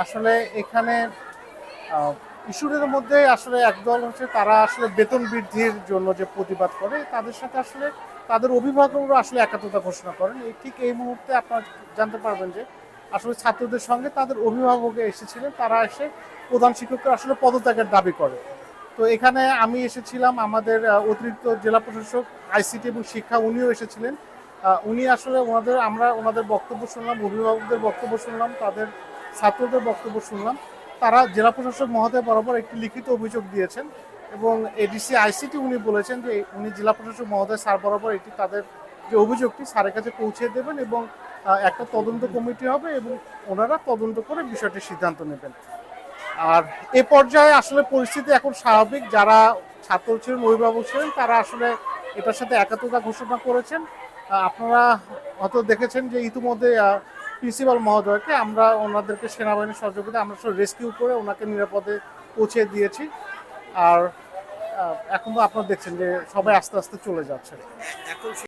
আসলে এখানে ইস্যুর মধ্যে আসলে একদল হচ্ছে তারা আসলে বেতন বৃদ্ধির জন্য যে প্রতিবাদ করে তাদের সাথে আসলে তাদের অভিভাবকরা আসলে একাত্মতা ঘোষণা করেন। ঠিক এই মুহূর্তে আপনারা জানতে পারবেন যে আসলে ছাত্রদের সঙ্গে তাদের অভিভাবক এসেছিলেন, তারা এসে প্রধান শিক্ষককে আসলে পদত্যাগের দাবি করে। তো এখানে আমি এসেছিলাম, আমাদের অতিরিক্ত জেলা প্রশাসক আইসিটি এবং শিক্ষা উনিও এসেছিলেন। উনি আসলে আমরা ওনাদের বক্তব্য শুনলাম, অভিভাবকদের বক্তব্য শুনলাম, তাদের ছাত্রদের বক্তব্য শুনলাম। তারা জেলা প্রশাসক মহোদয় বরাবর একটি লিখিত অভিযোগ দিয়েছেন এবং এডিসি আইসিটি উনি বলেছেন যে উনি জেলা প্রশাসক মহোদয় স্যার বরাবর এটি তাদের যে অভিযোগটি স্যারের কাছে পৌঁছে দেবেন এবং একটা তদন্ত কমিটি হবে এবং ওনারা তদন্ত করে বিষয়টির সিদ্ধান্ত নেবেন। আর এ পর্যায়ে আসলে পরিস্থিতি এখন স্বাভাবিক। যারা ছাত্র ছিলেন, অভিভাবক ছিলেন, তারা আসলে এটার সাথে একাত্মতা ঘোষণা করেছেন। আপনারা হয়তো দেখেছেন যে ইতিমধ্যে প্রিন্সিপাল মহোদয়কে আমরা ওনাদেরকে সেনাবাহিনীর সহযোগিতা আমরা আসলে রেস্কিউ করে ওনাকে নিরাপদে পৌঁছে দিয়েছি। আর এখন তো আপনারা দেখছেন যে সবাই আস্তে আস্তে চলে যাচ্ছে।